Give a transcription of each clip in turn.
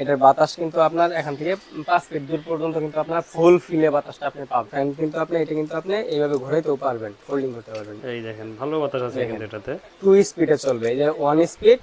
এটার বাতাস কিন্তু আপনার এখান থেকে 5 ফিট দূর পর্যন্ত কিন্তু আপনার ফুল ফিলে বাতাসটা আপনি পাবেন। ফ্যান কিন্তু আপনি এটা কিন্তু আপনি এইভাবে ঘোরাইতেও পারবেন, ফোল্ডিং করতে পারবেন। এই দেখেন ভালো বাতাস আছে দেখেন কিন্তু এটাতে। 2 স্পিডে চলবে, এই যে 1 স্পিড,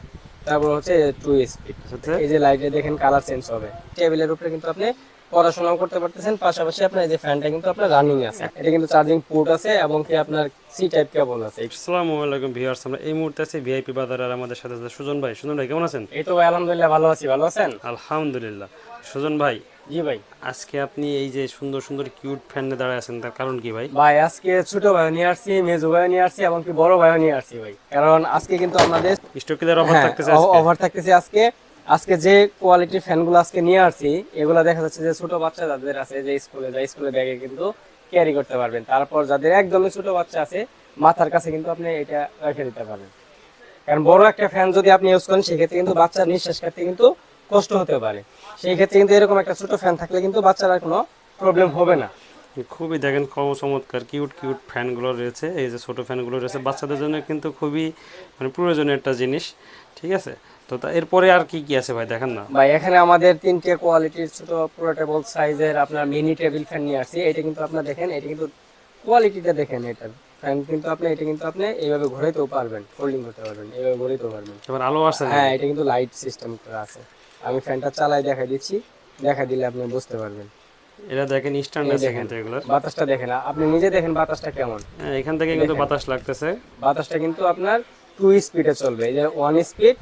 তারপর হচ্ছে 2 স্পিড। সাথে এই যে লাইটে দেখেন কালার চেঞ্জ হবে। টেবিলের উপরে কিন্তু আপনি পড়াশোনাও করতে পারতেছেন, পাশাপাশি আপনার এই যে ফ্যানটা কিন্তু আপনার রানিং আছে। এটা কিন্তু চার্জিং পোর্ট আছে এবং কি আপনার সি টাইপ কেবল আছে। আসসালামু আলাইকুম ভিউয়ার্স, আমরা এই মুহূর্তে আছি ভিআইপি বাজার আর আমাদের সাথে আছে সুজন ভাই। সুজন ভাই কেমন আছেন? এই তো ভাই আলহামদুলিল্লাহ ভালো আছি, ভালো আছেন? আলহামদুলিল্লাহ। সুজন ভাই, জি ভাই। আজকে আপনি এই যে সুন্দর সুন্দর কিউট ফ্যান নিয়ে দাঁড়ায় আছেন, তার কারণ কি ভাই? ভাই আজকে ছোট ভাই নিয়ে আসছি, মেজো ভাই নিয়ে আসছি এবং কি বড় ভাই নিয়ে আসছি ভাই। কারণ আজকে কিন্তু আমাদের স্টক ক্লিয়ার অফার থাকতেছে আজকে। অফার থাকতেছে আজকে। আজকে যে কোয়ালিটির ফ্যানগুলো আজকে নিয়ে আসছি, এগুলো দেখা যাচ্ছে যে ছোট বাচ্চা যাদের আছে, যে স্কুলে যায়, স্কুলে ব্যাগে কিন্তু ক্যারি করতে পারবেন। তারপর যাদের একদমই ছোট বাচ্চা আছে, মাথার কাছে কিন্তু আপনি এটা রেখে দিতে পারবেন। কারণ বড় একটা ফ্যান যদি আপনি ইউজ করেন, সেক্ষেত্রে কিন্তু বাচ্চার নিঃশ্বাস কাটতে কিন্তু কষ্ট হতে পারে। সেই ক্ষেত্রে কিন্তু এরকম একটা ছোট ফ্যান থাকলে কিন্তু বাচ্চার আর কোনো প্রবলেম হবে না। খুবই দেখেন কম চমৎকার কিউট কিউট ফ্যানগুলো রয়েছে। এই যে ছোট ফ্যানগুলো রয়েছে বাচ্চাদের জন্য কিন্তু খুবই মানে প্রয়োজনীয় একটা জিনিস। ঠিক আছে, তো এরপরে আর কি কি আছে ভাই দেখেন না। ভাই এখানে আমাদের 3টে কোয়ালিটির ছোট পোর্টেবল সাইজের আপনার মিনি টেবিল ফ্যান নিয়ে আসছি। এটা কিন্তু আপনার দেখেন, এটা কিন্তু কোয়ালিটিটা দেখেন। এটার ফ্যান কিন্তু আপনি এটা কিন্তু আপনি এইভাবে ঘোরাইতেও পারবেন, ফোল্ডিং করতে পারবেন, এইভাবে ঘোরাইতেও পারবেন। এবার আলো আছে না? হ্যাঁ, এটা কিন্তু লাইট সিস্টেম করা আছে। আমি ফ্যানটা চালাই দেখাই দিচ্ছি, দেখা দিলে আপনি বুঝতে পারবেন। এটা দেখেন স্ট্যান্ড এই আছে দেখেন কিন্তু এগুলোর। বাতাসটা দেখেন, আপনি নিজে দেখেন বাতাসটা কেমন। হ্যাঁ, এখান থেকে কিন্তু দেখেন। বাতাস লাগতেছে। বাতাসটা কিন্তু আপনার 2 স্পিডে চলবে, এই যে 1 স্পিড,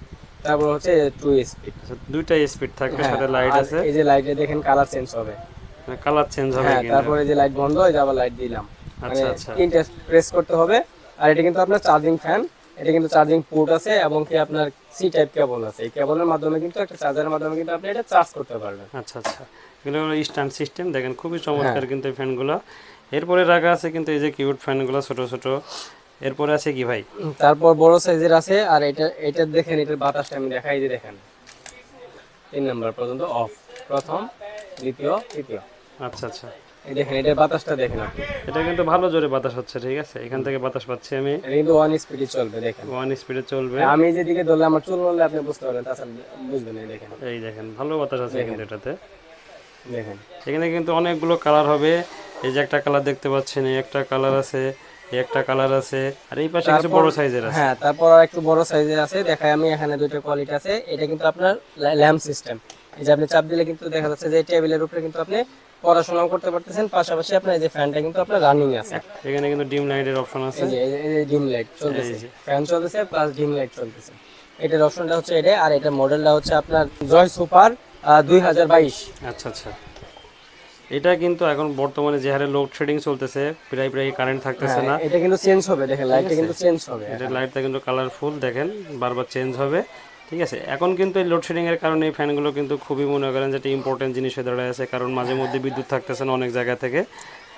তারপর হচ্ছে 2 স্পিড। আচ্ছা, দুইটা স্পিড থাকবে, হ্যাঁ, সাথে লাইট আর আছে। এই যে লাইটে দেখেন কালার চেঞ্জ হবে। কালার চেঞ্জ হবে হ্যাঁ, কিন্তু। তারপরে যে লাইট বন্ধ হয়ে যাবে, লাইট দিলাম, মানে আচ্ছা আচ্ছা। 3টে প্রেস করতে হবে। আর এটা কিন্তু আপনার চার্জিং ফ্যান, এটা কিন্তু চার্জিং পোর্ট আছে এবং কি আপনার সি টাইপ কেবল আছে। এই কেবলের মাধ্যমে কিন্তু একটা চার্জারের মাধ্যমে কিন্তু আপনি এটা চার্জ করতে পারবেন। আচ্ছা আচ্ছা, এগুলো হলো স্ট্যান্ড সিস্টেম। দেখেন খুবই হ্যাঁ, চমৎকার কিন্তু এই ফ্যানগুলো। এরপরে রাখা আছে কিন্তু এই যে কিউট ফ্যানগুলো ছোট ছোট। এরপরে আছে কি ভাই? তারপর বড় সাইজের আছে। আর এটা দেখেন, এটার বাতাসটা আমি দেখাই, যে দেখেন 3 নাম্বার পর্যন্ত অফ, প্রথম, দ্বিতীয়, তৃতীয়। আচ্ছা আচ্ছা, এই দেখেন এটার বাতাসটা দেখেন আপনি। এটা কিন্তু ভালো জোরে বাতাস হচ্ছে। ঠিক আছে, এখান থেকে বাতাস পাচ্ছি আমি। এটা কিন্তু 1 স্পিডে চলবে, দেখেন। 1 স্পিডে চলবে। আমি যেদিকে ধরলে আমার চুল নড়লে আপনি বুঝতে পারবেন, তাছাড়া বুঝবেন না। এই দেখেন, এই দেখেন ভালো বাতাস আছে কিন্তু এটাতে। দেখেন। এখানে কিন্তু অনেকগুলো কালার হবে। এই যে একটা কালার দেখতে পাচ্ছেন, এই একটা কালার আছে, এই একটা কালার আছে, আর এই পাশে কিছু বড় সাইজের আছে। হ্যাঁ, তারপর আর একটু বড় সাইজের আছে, দেখাই আমি। এখানে দুটো কোয়ালিটি আছে। এটা কিন্তু আপনার ল্যাম্প সিস্টেম। এই যে আপনি চাপ দিলে কিন্তু দেখা যাচ্ছে যে টেবিলের উপরে কিন্তু আপনি পড়াশোনাও করতে পারতেছেন, পাশাপাশি আপনার এই যে ফ্যানটা কিন্তু আপনার রানিং আছে। এখানে কিন্তু ডিম লাইটের অপশন আছে। এই যে ডিম লাইট চলতেছে, এই যে। ফ্যান চলতেছে প্লাস ডিম লাইট চলতেছে। এটার অপশনটা হচ্ছে এটা। আর এটার মডেলটা হচ্ছে আপনার জয় সুপার 2022। আচ্ছা আচ্ছা, এটা কিন্তু এখন বর্তমানে যে হারে লোডশেডিং চলতেছে, প্রায় প্রায় কারেন্ট থাকতেছে না। এটা কিন্তু চেঞ্জ হবে, দেখেন লাইটটা কিন্তু চেঞ্জ হবে। এটা লাইটটা কিন্তু কালারফুল, দেখেন বারবার চেঞ্জ হবে। ঠিক আছে, এখন কিন্তু এই লোডশেডিং এর কারণে এই ফ্যানগুলো কিন্তু খুবই মনে করেন যে একটা ইম্পর্টেন্ট জিনিস হয়ে দাঁড়ায় আছে, কারণ মাঝে মধ্যে বিদ্যুৎ থাকতেছে না অনেক জায়গা থেকে।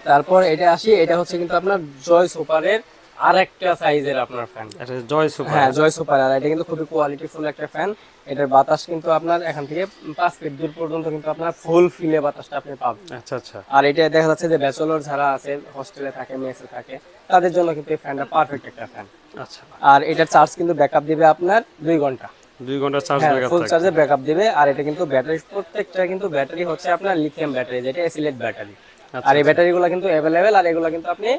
তারপর এটা আসি, এটা হচ্ছে কিন্তু আপনার জয় সুপারের আরেকটা সাইজের আপনার ফ্যান। এটা জয় সুপার। হ্যাঁ, জয় সুপার। আর এটা কিন্তু খুবই কোয়ালিটিফুল একটা ফ্যান। এটার বাতাস কিন্তু আপনার এখান থেকে 5 ফিট দূর পর্যন্ত কিন্তু আপনার ফুল ফিলে বাতাসটা আপনি পাবেন। আচ্ছা আচ্ছা, আর এটা দেখা যাচ্ছে যে ব্যাচেলর যারা আছে, হোস্টেলে থাকে, মেসে থাকে, তাদের জন্য কিন্তু এই ফ্যানটা পারফেক্ট একটা ফ্যান। আচ্ছা। আর এটার চার্জ কিন্তু ব্যাকআপ দিবে আপনার 2 ঘন্টা। 2 ঘন্টা চার্জ হ্যাঁ, ব্যাকআপ ফুল থাকে। চার্জে ব্যাকআপ দিবে। আর এটা কিন্তু ব্যাটারি, প্রত্যেকটা কিন্তু ব্যাটারি হচ্ছে আপনার লিথিয়াম ব্যাটারি, যেটা এসিলেট ব্যাটারি। আর এই ব্যাটারিগুলো কিন্তু অ্যাভেলেবেল। আর এগুলো কিন্তু আপনি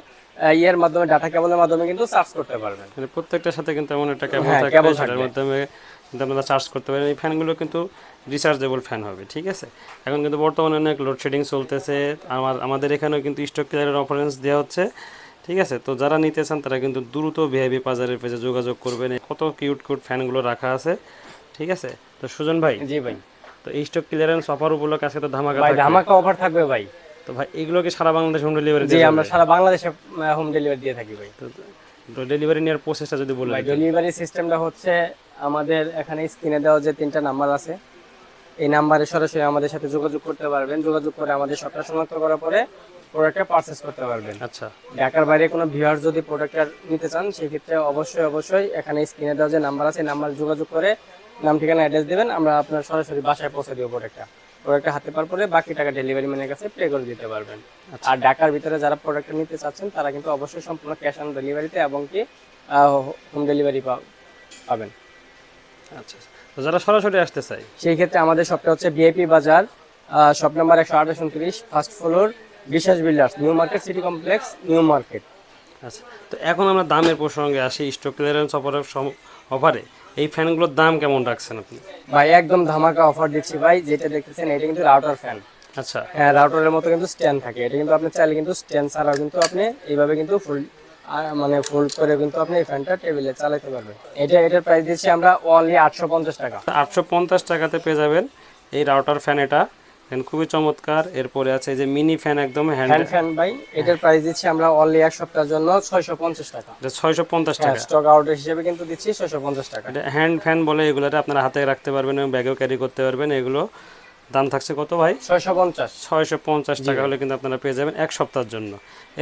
ইয়ের মাধ্যমে, ডাটা কেবলের মাধ্যমে কিন্তু চার্জ করতে পারবেন। মানে প্রত্যেকটার সাথে কিন্তু এমন একটা কেবল হ্যাঁ, থাকে, কেবল সেটার থাকবে। মাধ্যমে কিন্তু আপনারা চার্জ করতে পারেন। এই ফ্যানগুলো কিন্তু রিচার্জেবল ফ্যান হবে। ঠিক আছে, এখন কিন্তু বর্তমানে অনেক লোডশেডিং চলতেছে। আমাদের এখানেও কিন্তু স্টক ক্লিয়ারের অফারেন্স দেওয়া হচ্ছে। ঠিক আছে, তো যারা নিতে চান তারা কিন্তু দ্রুত ভিআইপি বাজারের পেজে যোগাযোগ করবেন। কত কিউট কিউট ফ্যানগুলো রাখা আছে। ঠিক আছে, তো সুজন ভাই, জি ভাই। তো এই স্টক ক্লিয়ারেন্স অফার উপলক্ষে আজকে তো ধামাকা ভাই থাকবে। ধামাকা অফার থাকবে ভাই। তো ভাই এগুলো কি সারা বাংলাদেশ হোম ডেলিভারি জি, দিয়ে আমরা যাবে? সারা বাংলাদেশে হোম ডেলিভারি দিয়ে থাকি ভাই। তো ডেলিভারি নেওয়ার প্রসেসটা যদি বলে ভাই দিতেন। ডেলিভারি সিস্টেমটা হচ্ছে, আমাদের এখানে স্ক্রিনে দেওয়া যে 3টা নাম্বার আছে, এই নাম্বারে সরাসরি আমাদের সাথে যোগাযোগ করতে পারবেন। যোগাযোগ করে আমাদের সবটা শনাক্ত করার পরে প্রোডাক্টটা পারচেস করতে পারবেন। আচ্ছা ঢাকার বাইরে কোনো ভিউয়ার যদি প্রোডাক্টটা নিতে চান, সেক্ষেত্রে অবশ্যই এখানে স্ক্রিনে দেওয়া যে নাম্বার আছে, নাম্বারে যোগাযোগ করে নাম, ঠিকানা, অ্যাড্রেস দিবেন। আমরা আপনার সরাসরি বাসায় পৌঁছে দেবো প্রোডাক্টটা হাতে পাওয়ার পরে বাকি টাকা ডেলিভারি ম্যানের কাছে পে করে দিতে পারবেন। আর ঢাকার ভিতরে যারা প্রোডাক্টটা নিতে চাচ্ছেন, তারা কিন্তু অবশ্যই সম্পূর্ণ ক্যাশ অন ডেলিভারিতে এবং কি হোম ডেলিভারি পাবেন। আচ্ছা, তো যারা সরাসরি আসতে চায় সেই ক্ষেত্রে আমাদের শপটা হচ্ছে ভিআইপি বাজার, শপ নাম্বার 128-29, ফার্স্ট ফ্লোর, বিশ্বাস builders, new market city complex, new market. আচ্ছা, তো এখন আমরা দামের প্রসঙ্গে আসি। স্টক ক্লিয়ারেন্স অফারে এই ফ্যানগুলোর দাম কেমন রাখছেন আপনি? ভাই একদম ধামাকা অফার দিচ্ছি ভাই, যেটা দেখতেছেন এটা কিন্তু রাউটার ফ্যান। আচ্ছা, হ্যাঁ, রাউটারের মতো কিন্তু স্ট্যান্ড থাকে, এটা কিন্তু আপনি চাইলে কিন্তু স্ট্যান্ড ছাড়াও কিন্তু আপনি এইভাবে কিন্তু ফুল মানে ফোল্ড করে কিন্তু আপনি এই ফ্যানটা টেবিলে চালাতে পারবেন। এটার প্রাইস দিচ্ছি আমরা অনলি 850 টাকা। 850 টাকাতে পেয়ে যাবেন এই রাউটার ফ্যান। এটা ফ্যান খুবই চমৎকার। এরপরে আছে এই যে মিনি ফ্যান, একদম হ্যান্ড ফ্যান ভাই, এটার প্রাইস দিচ্ছি আমরা অনলি এক সপ্তাহের জন্য 650 টাকা। 650 হ্যাঁ, টাকা। স্টক আউট হিসেবে কিন্তু দিচ্ছি 650 টাকা। এটা হ্যান্ড ফ্যান বলে, এগুলোতে আপনারা হাতে রাখতে পারবেন এবং ব্যাগেও ক্যারি করতে পারবেন। এগুলো দাম থাকছে কত ভাই? 650। 650 টাকা হলে কিন্তু আপনারা পেয়ে যাবেন এক সপ্তাহের জন্য।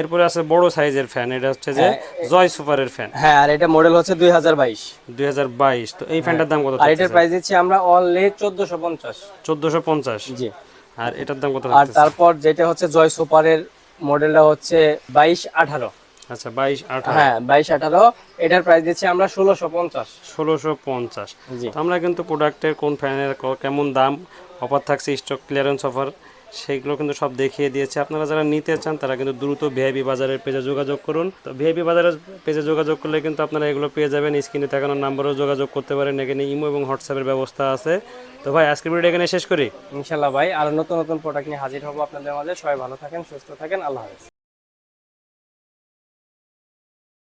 এরপরে আছে বড় সাইজের ফ্যান, এটা হচ্ছে যে জয় সুপারের ফ্যান। হ্যাঁ, আর এটা মডেল হচ্ছে 2022। 2022। তো এই ফ্যানটার দাম কত? আর এটার প্রাইস দিচ্ছি আমরা অনলি 1450। 1450। জি। আর এটার দাম কত আর থাকতেছে? তারপর যেটা হচ্ছে জয় সুপারের মডেলটা হচ্ছে 2218। আচ্ছা, 2218। হ্যাঁ, 2218, এটার প্রাইস দিচ্ছি আমরা 1650। 1650। জি। তো আমরা কিন্তু প্রোডাক্টের কোন ফ্যানের কেমন দাম, অফার থাকছে, স্টক ক্লিয়ারেন্স অফার, সেগুলো কিন্তু সব দেখিয়ে দিয়েছে। আপনারা যারা নিতে চান তারা কিন্তু দ্রুত ভিআইপি বাজারের পেজে যোগাযোগ করুন। তো ভিআইপি বাজারের পেজে যোগাযোগ করলে কিন্তু আপনারা এগুলো পেয়ে যাবেন। স্ক্রিনে দেখানো নাম্বারেও যোগাযোগ করতে পারেন। এখানে ইমো এবং হোয়াটসঅ্যাপের ব্যবস্থা আছে। তো ভাই আজকের ভিডিও এখানে শেষ করি। ইনশাল্লাহ ভাই, আরো নতুন নতুন প্রোডাক্ট নিয়ে হাজির হবো আপনাদের মাঝে। সবাই ভালো থাকেন, সুস্থ থাকেন, আল্লাহ হাফেজ।